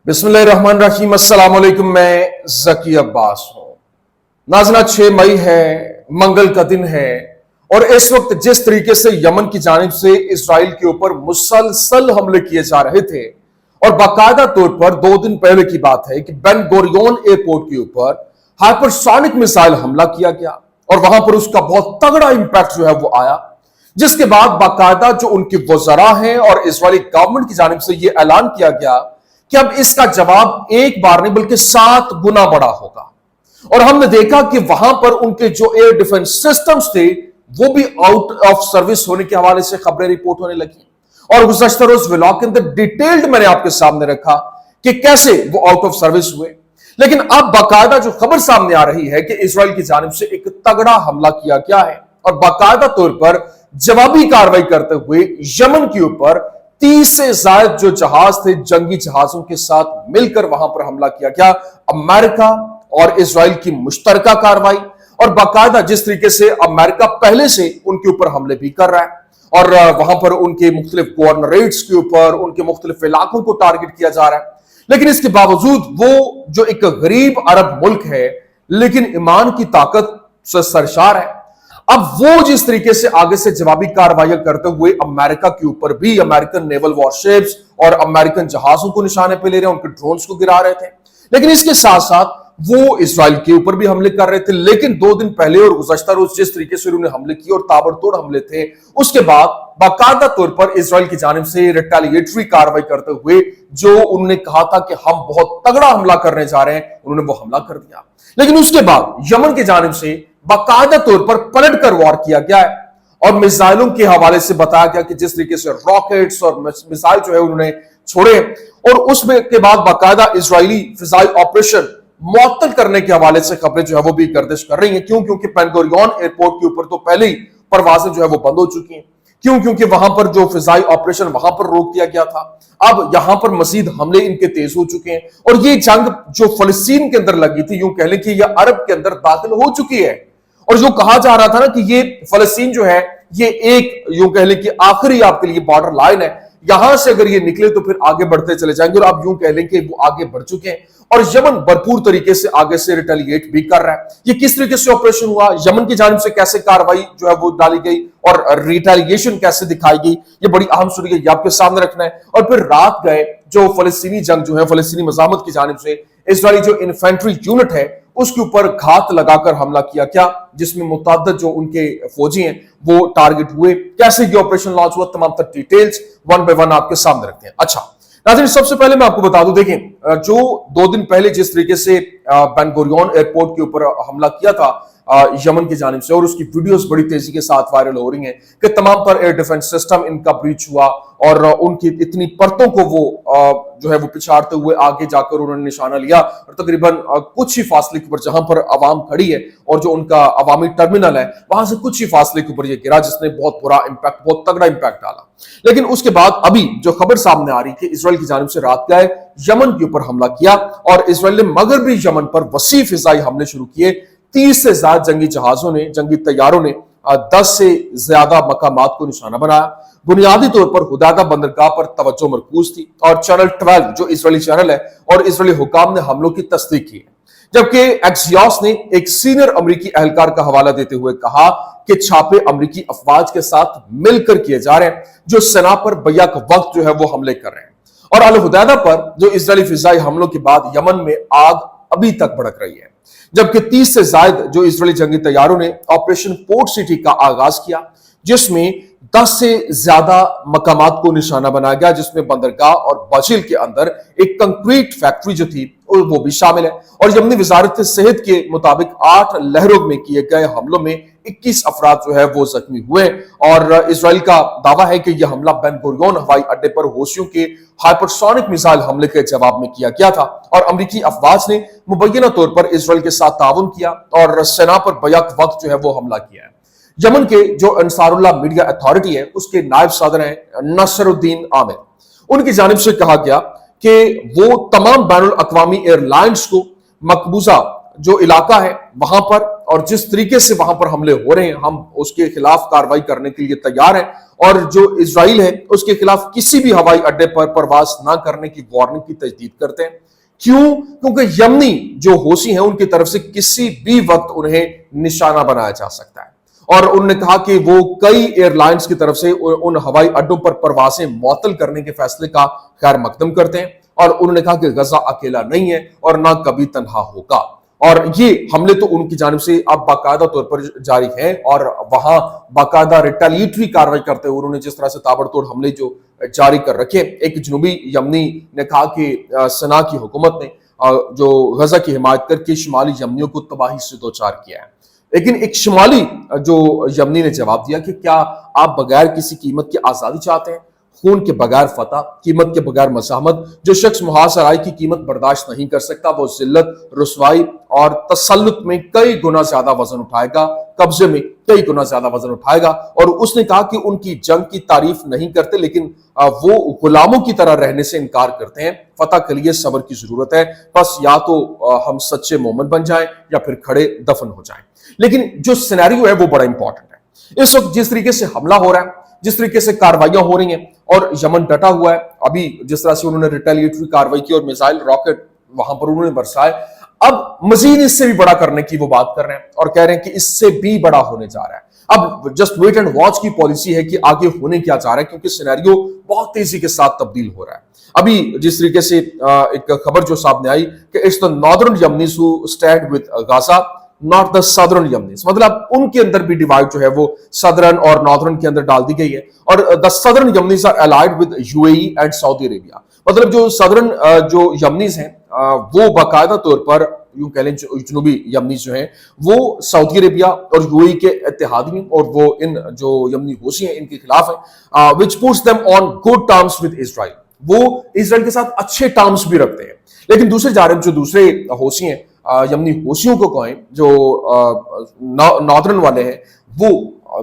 بسم اللہ الرحمن الرحیم۔ السلام علیکم، میں ذکی عباس ہوں۔ ناظرین، 6 مئی ہے، منگل کا دن ہے، اور اس وقت جس طریقے سے یمن کی جانب سے اسرائیل کے اوپر مسلسل حملے کیے جا رہے تھے، اور باقاعدہ طور پر 2 دن پہلے کی بات ہے کہ بین گوریون ایئرپورٹ کے اوپر ہائپرسونک میزائل حملہ کیا گیا، اور وہاں پر اس کا بہت تگڑا امپیکٹ جو ہے وہ آیا، جس کے بعد باقاعدہ جو ان کے وزراء ہیں اور اسرائیلی گورنمنٹ کی جانب سے یہ اعلان کیا گیا کہ اب اس کا جواب ایک بار نہیں بلکہ 7 گنا بڑا ہوگا۔ اور ہم نے دیکھا کہ وہاں پر ان کے جو ایئر ڈیفنس سسٹمز تھے وہ بھی آؤٹ آف سروس ہونے کے حوالے سے خبریں رپورٹ ہونے لگی، اور گزشتہ روز ولاگ کے اندر ڈیٹیلڈ میں نے آپ کے سامنے رکھا کہ کیسے وہ آؤٹ آف سروس ہوئے۔ لیکن اب باقاعدہ جو خبر سامنے آ رہی ہے کہ اسرائیل کی جانب سے ایک تگڑا حملہ کیا گیا ہے، اور باقاعدہ طور پر جوابی کارروائی کرتے ہوئے یمن کے اوپر 30 سے زائد جو جہاز تھے جنگی جہازوں کے ساتھ مل کر وہاں پر حملہ کیا گیا۔ امریکہ اور اسرائیل کی مشترکہ کارروائی، اور باقاعدہ جس طریقے سے امریکہ پہلے سے ان کے اوپر حملے بھی کر رہا ہے، اور وہاں پر ان کے مختلف گورنریٹس کے اوپر ان کے مختلف علاقوں کو ٹارگٹ کیا جا رہا ہے۔ لیکن اس کے باوجود وہ جو ایک غریب عرب ملک ہے لیکن ایمان کی طاقت سے سرشار ہے، اب وہ جس طریقے سے آگے سے جوابی کارروائیاں کرتے ہوئے امریکہ کے اوپر بھی امریکن نیول وارشپس اور امریکن جہازوں کو نشانے پہ لے رہے ہیں، ان کے ڈرونز کو گرا رہے تھے، لیکن اس کے ساتھ ساتھ وہ اسرائیل کے اوپر بھی حملے کر رہے تھے۔ لیکن 2 دن پہلے اور گزشتہ روز جس طریقے سے انہوں نے حملے کیے اور تابڑ توڑ حملے تھے، اس کے بعد باقاعدہ طور پر اسرائیل کی جانب سے ریٹیلیٹری کارروائی کرتے ہوئے جو انہوں نے کہا تھا کہ ہم بہت تگڑا حملہ کرنے جا رہے ہیں، انہوں نے وہ حملہ کر دیا۔ لیکن اس کے بعد یمن کی جانب سے باقاعدہ طور پر پلٹ کر وار کیا گیا ہے، اور میزائلوں کے حوالے سے بتایا گیا کہ جس طریقے سے راکٹس اور میزائل جو ہے انہوں نے چھوڑے، اور اس میں کے بعد باقاعدہ اسرائیلی فضائی آپریشن معطل کرنے کے حوالے سے خبریں جو ہے وہ بھی گردش کر رہی ہیں۔ کیونکہ بین گوریون ایئرپورٹ کے اوپر تو پہلے ہی پروازیں جو ہے وہ بند ہو چکی ہیں، کیونکہ وہاں پر جو فضائی آپریشن وہاں پر روک دیا گیا تھا، اب یہاں پر مزید حملے ان کے تیز ہو چکے ہیں، اور یہ جنگ جو فلسطین کے اندر لگی تھی، یوں کہہ لیں کہ یہ عرب کے اندر داخل ہو چکی ہے، اور جو کہا جا رہا تھا نا کہ یہ فلسطین جو ہے یہ ایک یوں کہہ لیں کہ آخری آپ کے لیے بارڈر لائن ہے، یہاں سے اگر یہ نکلے تو پھر آگے بڑھتے چلے جائیں گے، اور اب یوں کہہ لیں کہ وہ آگے بڑھ چکے ہیں، اور یمن بھرپور طریقے سے آگے سے ریٹیلیٹ بھی کر رہا ہے۔ یہ کس طریقے سے آپریشن ہوا، یمن کی جانب سے کیسے کارروائی جو ہے وہ ڈالی گئی اور ریٹیلیشن کیسے دکھائی گئی، یہ بڑی اہم صورت ہے، یہ آپ کے سامنے رکھنا ہے۔ اور پھر رات گئے جو فلسطینی جنگ جو ہے فلسطینی مزاحمت کی جانب سے اسرائیلی جو انفینٹری یونٹ ہے اس کے اوپر گھات لگا کر حملہ کیا گیا، جس میں متعدد جو ان کے فوجی ہیں وہ ٹارگٹ ہوئے۔ کیسے یہ آپریشن لانچ ہوا، تمام تر ڈیٹیلز 1 بائی 1 آپ کے سامنے رکھتے ہیں۔ اچھا ناظرین، سب سے پہلے میں آپ کو بتا دوں، دیکھیں جو 2 دن پہلے جس طریقے سے بین گوریون ایئرپورٹ کے اوپر حملہ کیا تھا یمن کی جانب سے، اور اس کی ویڈیوز بڑی تیزی کے ساتھ وائرل ہو رہی ہیں کہ تمام پر ایئر ڈیفنس سسٹم ان کا بریچ ہوا، اور ان کی اتنی پرتوں کو وہ جو ہے وہ پچھاڑتے ہوئے آگے جا کر انہوں نے نشانہ لیا، اور تقریباً کچھ ہی فاصلے کے اوپر جہاں پر عوام کھڑی ہے اور جو ان کا عوامی ٹرمینل ہے وہاں سے کچھ ہی فاصلے کے اوپر یہ گرا، جس نے بہت برا امپیکٹ، بہت تگڑا امپیکٹ ڈالا۔ لیکن اس کے بعد ابھی جو خبر سامنے آ رہی کہ اسرائیل کی جانب سے رات گئے یمن کے اوپر حملہ کیا، اور اسرائیل نے مغربی یمن پر وسیع فضائی حملے شروع کیے۔ 30 سے زیادہ جنگی جہازوں نے، جنگی طیاروں نے 10 سے زیادہ مقامات کو نشانہ بنایا۔ بنیادی طور پر حدیدہ بندرگاہ پر توجہ مرکوز تھی، اور چینل 12 جو اسرائیلی چینل ہے اور اسرائیلی حکام نے حملوں کی تصدیق کی ہے، جبکہ ایکسیوس نے ایک سینئر امریکی اہلکار کا حوالہ دیتے ہوئے کہا کہ چھاپے امریکی افواج کے ساتھ مل کر کیے جا رہے ہیں جو سنا پر بیک وقت جو ہے وہ حملے کر رہے ہیں، اور الحدیدہ پر جو اسرائیلی فضائی حملوں کے بعد یمن میں آگ ابھی تک بھڑک رہی ہے، جبکہ 30 سے زائد جو اسرائیلی جنگی طیاروں نے آپریشن پورٹ سٹی کا آغاز کیا، جس میں 10 سے زیادہ مقامات کو نشانہ بنایا گیا، جس میں بندرگاہ اور باجل کے اندر ایک کنکریٹ فیکٹری جو تھی وہ بھی شامل ہے۔ اور یمنی وزارت صحت کے مطابق 8 لہروں میں کیے گئے حملوں میں 21 افراد جو ہے وہ زخمی ہوئے، اور اسرائیل کا دعویٰ ہے کہ یہ حملہ بین گوریون ہوائی اڈے پر حوثیوں کے ہائپرسونک میزائل حملے کے جواب میں کیا گیا تھا، اور امریکی افواج نے مبینہ طور پر اسرائیل کے ساتھ تعاون کیا اور سنا پر بیک وقت جو ہے وہ حملہ کیا ہے۔ یمن کے جو انصار اللہ میڈیا اتھارٹی ہے اس کے نائب صدر ہیں نصر الدین عامر، ان کی جانب سے کہا گیا کہ وہ تمام بین الاقوامی ایئر لائنز کو مقبوضہ جو علاقہ ہے وہاں پر اور جس طریقے سے وہاں پر حملے ہو رہے ہیں ہم اس کے خلاف کارروائی کرنے کے لیے تیار ہیں، اور جو اسرائیل ہے اس کے خلاف کسی بھی ہوائی اڈے پر پرواز نہ کرنے کی وارننگ کی تجدید کرتے ہیں۔ کیوں؟ کیونکہ یمنی جو حوثی ہیں ان کی طرف سے کسی بھی وقت انہیں نشانہ بنایا جا سکتا ہے، اور انہوں نے کہا کہ وہ کئی ایئر لائنز کی طرف سے ان ہوائی اڈوں پر پروازیں معطل کرنے کے فیصلے کا خیر مقدم کرتے ہیں، اور انہوں نے کہا کہ غزہ اکیلا نہیں ہے اور نہ کبھی تنہا ہوگا، اور یہ حملے تو ان کی جانب سے اب باقاعدہ طور پر جاری ہیں، اور وہاں باقاعدہ ریٹیلیٹری کارروائی کرتے ہوئے انہوں نے جس طرح سے تابڑتوڑ حملے جو جاری کر رکھے۔ ایک جنوبی یمنی نے کہا کہ صنعاء کی حکومت نے جو غزہ کی حمایت کر کے شمالی یمنیوں کو تباہی سے دوچار کیا ہے، لیکن ایک شمالی جو یمنی نے جواب دیا کہ کیا آپ بغیر کسی قیمت کی آزادی چاہتے ہیں؟ خون کے بغیر فتح، قیمت کے بغیر مزاحمت۔ جو شخص محاذ آرائی کی قیمت برداشت نہیں کر سکتا وہ ذلت، رسوائی اور تسلط میں کئی گنا زیادہ وزن اٹھائے گا، قبضے میں کئی گنا زیادہ وزن اٹھائے گا۔ اور اس نے کہا کہ ان کی جنگ کی تعریف نہیں کرتے لیکن وہ غلاموں کی طرح رہنے سے انکار کرتے ہیں۔ فتح کے لیے صبر کی ضرورت ہے، بس یا تو ہم سچے مومن بن جائیں یا پھر کھڑے دفن ہو جائیں۔ لیکن جو سینیریو ہے وہ بڑا امپورٹنٹ ہے۔ اس وقت جس طریقے سے حملہ ہو رہا ہے، جس طریقے سے کاروائیاں ہو رہی ہیں اور یمن ڈٹا ہوا ہے، ابھی جس طرح سے انہوں نے ریٹیلیٹری کاروائی کی اور میزائل راکٹ وہاں پر انہوں نے برسائے، اب مزید اس سے بھی بڑا کرنے کی وہ بات کر رہے ہیں اور کہہ رہے ہیں کہ اس سے بھی بڑا ہونے جا رہا ہے۔ اب جسٹ ویٹ اینڈ واچ کی پالیسی ہے کہ آگے ہونے کیا جا رہا ہے، کیونکہ سینیریو بہت تیزی کے ساتھ تبدیل ہو رہا ہے۔ ابھی جس طریقے سے ایک خبر جو سامنے آئی کہ it's the northern Yemenis who stand with Gaza not the southern Yemens، مطلب ان کے اندر بھی ڈیوائڈ جو ہے وہ صدرن اور ناردرن کے اندر ڈال دی گئی ہے، اور the southern Yemens are allied with UAE and Saudi Arabia، مطلب جو صدرن جو یمنیز ہیں وہ باقاعدہ طور پر یوں کہہ لیں جنوبی یمنیز جو ہیں وہ سعودی عربیہ اور یو اے ای کے اتحادی ہیں، اور وہ ان جو یمنی حوثی ہیں ان کے خلاف ہیں، which puts them on good terms with Israel، وہ اسرائیل کے ساتھ اچھے ٹرمز بھی رکھتے ہیں۔ لیکن دوسرے جانب جو دوسرے حوثی ہیں یمنی حوثیوں کو کہیں جو ناردرن والے ہیں وہ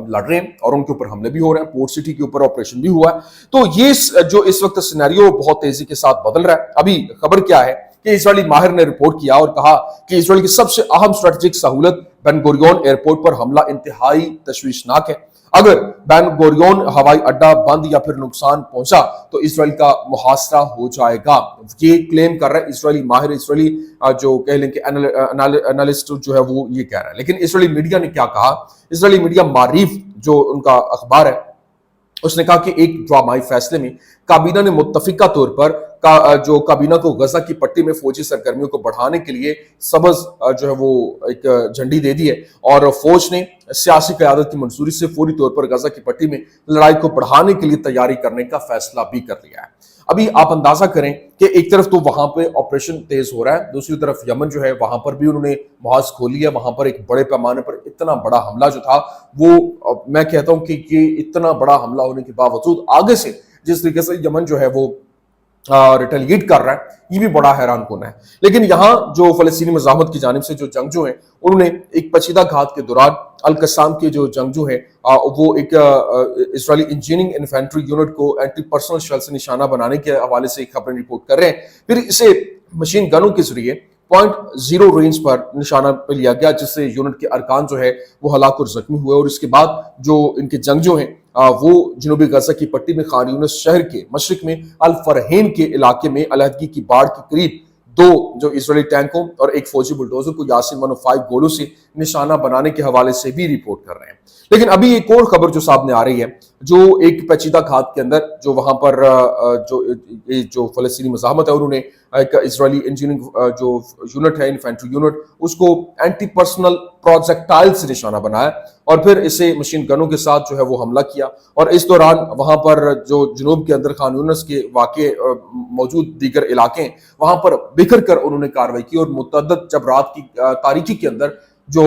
لڑ رہے ہیں اور ان کے اوپر حملے بھی ہو رہے ہیں، پورٹ سٹی کے اوپر آپریشن بھی ہوا ہے۔ تو یہ جو اس وقت سینیریو بہت تیزی کے ساتھ بدل رہا ہے۔ ابھی خبر کیا ہے کہ اسرائیلی ماہر نے رپورٹ کیا اور کہا کہ اسرائیل کی سب سے اہم اسٹریٹجک سہولت بین گوریون ایئرپورٹ پر حملہ انتہائی تشویشناک ہے۔ اگر بین گوریون ہوائی اڈا بند یا پھر نقصان پہنچا تو اسرائیل کا محاصرہ ہو جائے گا، یہ کلیم کر رہا ہے اسرائیلی ماہر، اسرائیلی جو کہہ لیں کہ انالسٹ جو ہے وہ یہ کہہ رہا ہے۔ لیکن اسرائیلی میڈیا نے کیا کہا؟ اسرائیلی میڈیا معریف جو ان کا اخبار ہے اس نے کہا کہ ایک ڈرامائی فیصلے میں کابینہ نے متفقہ طور پر جو کابینہ کو غزہ کی پٹی میں فوجی سرگرمیوں کو بڑھانے کے لیے سبز جو ہے وہ ایک جھنڈی دے دی ہے، اور فوج نے سیاسی قیادت کی منظوری سے فوری طور پر غزہ کی پٹی میں لڑائی کو بڑھانے کے لیے تیاری کرنے کا فیصلہ بھی کر لیا ہے۔ ابھی آپ اندازہ کریں کہ ایک طرف تو وہاں پہ آپریشن تیز ہو رہا ہے، دوسری طرف یمن جو ہے وہاں پر بھی انہوں نے محاذ کھولی ہے، وہاں پر ایک بڑے پیمانے پر اتنا بڑا حملہ جو تھا وہ میں کہتا ہوں کہ یہ اتنا بڑا حملہ ہونے کے باوجود آگے سے جس طریقے سے یمن جو ہے وہ ریٹیلیٹ کر رہا ہے، یہ بھی بڑا حیران کن ہے۔ لیکن یہاں جو فلسطینی مزاحمت کی جانب سے جو جنگجو ہیں انہوں نے ایک پیچیدہ گھات کے دوران القسام کے جو جنگجو ہیں وہ ایک اسرائیلی انجینئرنگ انفینٹری یونٹ کو اینٹی پرسنل شیل سے نشانہ بنانے کے حوالے سے ایک خبریں رپورٹ کر رہے ہیں، پھر اسے مشین گنوں کے ذریعے 0.0 رینج پر نشانہ پہ لیا گیا، جس سے یونٹ کے ارکان جو ہے وہ ہلاک اور زخمی ہوئے، اور اس کے بعد جو ان کے جنگجو ہیں وہ جنوبی غزہ کی پٹی میں خان یونس شہر کے مشرق میں الفرحین کے علاقے میں علیحدگی کی باڑ کے قریب 2 جو اسرائیلی ٹینکوں اور ایک فوجی بلڈوزر کو یاسین 105 گولوں سے نشانہ بنانے کے حوالے سے بھی رپورٹ کر رہے ہیں۔ لیکن ابھی ایک اور خبر جو سامنے آ رہی ہے، جو ایک پیچیدہ گھات کے اندر جو وہاں پر جو فلسطینی مزاحمت ہے انہوں نے ایک اسرائیلی انجینئرنگ جو یونٹ ہے انفینٹری یونٹ اس کو اینٹی پرسنل پروجیکٹائل سے نشانہ بنایا اور پھر اسے مشین گنوں کے ساتھ جو ہے وہ حملہ کیا، اور اس دوران وہاں پر جو جنوب کے اندر خان یونس کے واقع موجود دیگر علاقے ہیں وہاں پر بکھر کر انہوں نے کارروائی کی، اور متعدد جب رات کی تاریکی کے اندر جو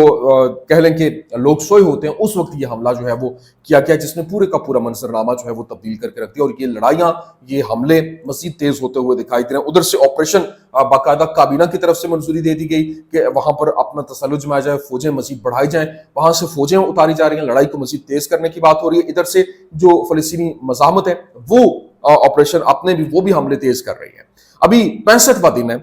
کہہ لیں کہ لوگ سوئے ہوتے ہیں اس وقت یہ حملہ جو ہے وہ کیا گیا، جس نے پورے کا پورا منظرنامہ جو ہے وہ تبدیل کر کے رکھ دیا، اور یہ لڑائیاں یہ حملے مزید تیز ہوتے ہوئے دکھائی دے رہے ہیں۔ ادھر سے آپریشن باقاعدہ کابینہ کی طرف سے منظوری دے دی گئی کہ وہاں پر اپنا تسلط جمایا جائے، فوجیں مزید بڑھائی جائیں، وہاں سے فوجیں اتاری جا رہی ہیں، لڑائی کو مزید تیز کرنے کی بات ہو رہی ہے۔ ادھر سے جو فلسطینی مزاحمت ہے وہ آپریشن اپنے بھی وہ بھی حملے تیز کر رہی ہے۔ ابھی 65واں دن ہے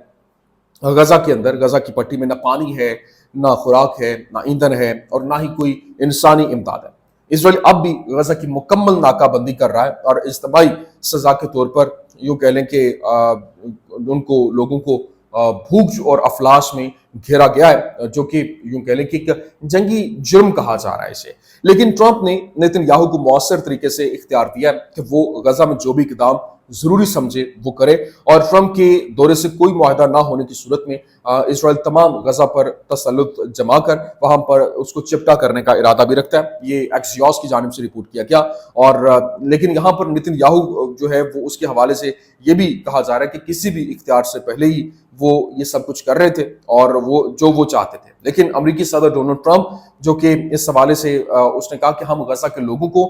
غزہ کے اندر، غزہ کی پٹی میں نہ پانی ہے، نہ خوراک ہے، نہ ایندھن ہے، اور نہ ہی کوئی انسانی امداد ہے۔ اسرائیل اب بھی غزہ کی مکمل ناکہ بندی کر رہا ہے اور اجتماعی سزا کے طور پر یوں کہہ لیں کہ ان کو لوگوں کو بھوک اور افلاس میں گھیرا گیا ہے، جو کہ یوں کہہ لیں کہ ایک جنگی جرم کہا جا رہا ہے اسے۔ لیکن ٹرمپ نے نیتن یاہو کو مؤثر طریقے سے اختیار دیا ہے کہ وہ غزہ میں جو بھی اقدام ضروری سمجھے وہ کرے، اور ٹرمپ کے دورے سے کوئی معاہدہ نہ ہونے کی صورت میں اسرائیل تمام غزہ پر تسلط جما کر وہاں پر اس کو چپٹا کرنے کا ارادہ بھی رکھتا ہے۔ یہ ایکسیوس کی جانب سے رپورٹ کیا گیا، اور لیکن یہاں پر نیتن یاہو جو ہے وہ اس کے حوالے سے یہ بھی کہا جا رہا ہے کہ کسی بھی اختیار سے پہلے ہی وہ یہ سب کچھ کر رہے تھے اور وہ چاہتے تھے۔ لیکن امریکی صدر ڈونلڈ ٹرمپ جو کہ اس حوالے سے اس نے کہا کہ ہم غزہ کے لوگوں کو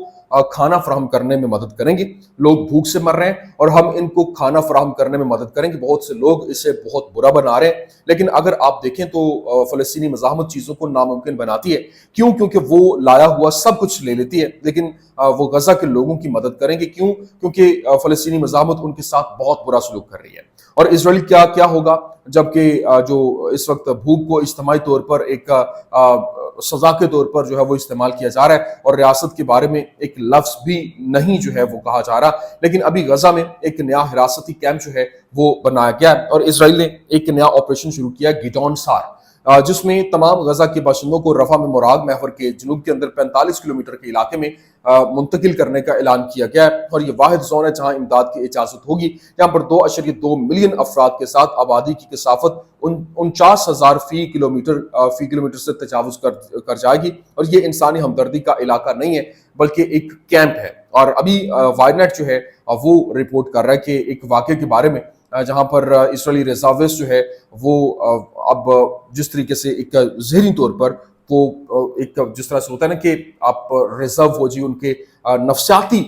کھانا فراہم کرنے میں مدد کریں گے، لوگ بھوک سے مر رہے ہیں اور ہم ان کو کھانا فراہم کرنے میں مدد کریں گے۔ بہت سے لوگ اسے بہت برا بنا رہے ہیں، لیکن اگر آپ دیکھیں تو فلسطینی مزاحمت چیزوں کو ناممکن بناتی ہے۔ کیوں؟ کیونکہ وہ لایا ہوا سب کچھ لے لیتی ہے، لیکن وہ غزہ کے لوگوں کی مدد کریں گے۔ کیوں؟ کیونکہ فلسطینی مزاحمت ان کے ساتھ بہت برا سلوک کر رہی ہے۔ اور اسرائیل کیا ہوگا جبکہ جو اس وقت بھوک کو اجتماعی طور پر ایک سزا کے طور پر جو ہے وہ استعمال کیا جا رہا ہے، اور ریاست کے بارے میں ایک لفظ بھی نہیں جو ہے وہ کہا جا رہا، لیکن ابھی غزہ میں ایک نیا حراستی کیمپ جو ہے وہ بنایا گیا ہے، اور اسرائیل نے ایک نیا آپریشن شروع کیا ہے گیڈون سار، جس میں تمام غزہ کے باشندوں کو رفح میں مراغ محور کے جنوب کے اندر 45 کلومیٹر کے علاقے میں منتقل کرنے کا اعلان کیا گیا ہے، اور یہ واحد زون ہے جہاں امداد کی اجازت ہوگی۔ یہاں پر 2.2 ملین افراد کے ساتھ آبادی کی کثافت 49,000 فی کلومیٹر سے تجاوز کر جائے گی، اور یہ انسانی ہمدردی کا علاقہ نہیں ہے بلکہ ایک کیمپ ہے۔ اور ابھی وائر نیٹ جو ہے وہ رپورٹ کر رہا ہے کہ ایک واقعے کے بارے میں جہاں پر اسرائیلی ریزرویسٹ جو ہے وہ اب جس طریقے سے ایک ذہنی طور پر وہ ایک جس طرح سے ہوتا ہے نا کہ آپ ریزرو فوجی ان کے نفسیاتی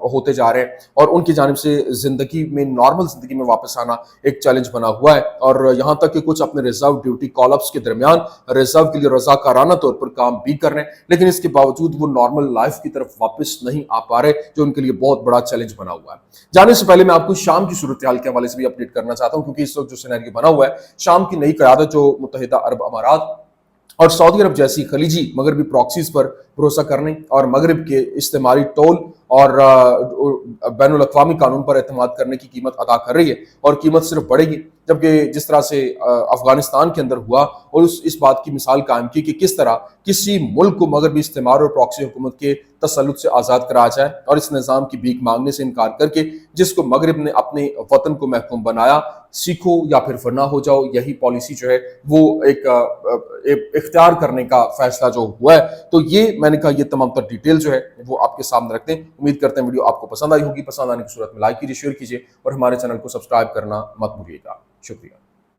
ہوتے جا رہے ہیں، اور ان کی جانب سے زندگی میں نارمل زندگی میں واپس آنا ایک چیلنج بنا ہوا ہے، اور یہاں تک کہ کچھ اپنے ریزرو ڈیوٹی کال اپس کے درمیان ریزرو کے لیے رضاکارانہ طور پر کام بھی کر رہے ہیں، لیکن اس کے باوجود وہ نارمل لائف کی طرف واپس نہیں آ پا رہے، جو ان کے لیے بہت بڑا چیلنج بنا ہوا ہے۔ جانے سے پہلے میں آپ کو شام کی صورتحال کے حوالے سے بھی اپڈیٹ کرنا چاہتا ہوں، کیونکہ اس وقت جو سیناریو بنا ہوا ہے، شام کی نئی قیادت جو متحدہ عرب امارات اور سعودی عرب جیسی خلیجی مغربی پراکسیز پر بھروسہ کرنے اور مغرب کے استعماری ٹول اور بین الاقوامی قانون پر اعتماد کرنے کی قیمت ادا کر رہی ہے، اور قیمت صرف بڑھے گی جبکہ جس طرح سے افغانستان کے اندر ہوا اور اس بات کی مثال قائم کی کہ کس طرح کسی ملک کو مغربی استعمار اور پراکسی حکومت کے تسلط سے آزاد کرایا جائے، اور اس نظام کی بھیک مانگنے سے انکار کر کے جس کو مغرب نے اپنے وطن کو محکوم بنایا، سیکھو یا پھر فرنا ہو جاؤ، یہی پالیسی جو ہے وہ ایک اختیار کرنے کا فیصلہ جو ہوا ہے۔ تو یہ میں نے کہا یہ تمام تر ڈیٹیل جو ہے وہ آپ کے سامنے رکھتے ہیں۔ امید کرتے ہیں ویڈیو آپ کو پسند آئی ہوگی، پسند آنے کی صورت میں لائک کیجیے، شیئر کیجیے، اور ہمارے چینل کو سبسکرائب کرنا مت بھولیے گا۔ شکریہ۔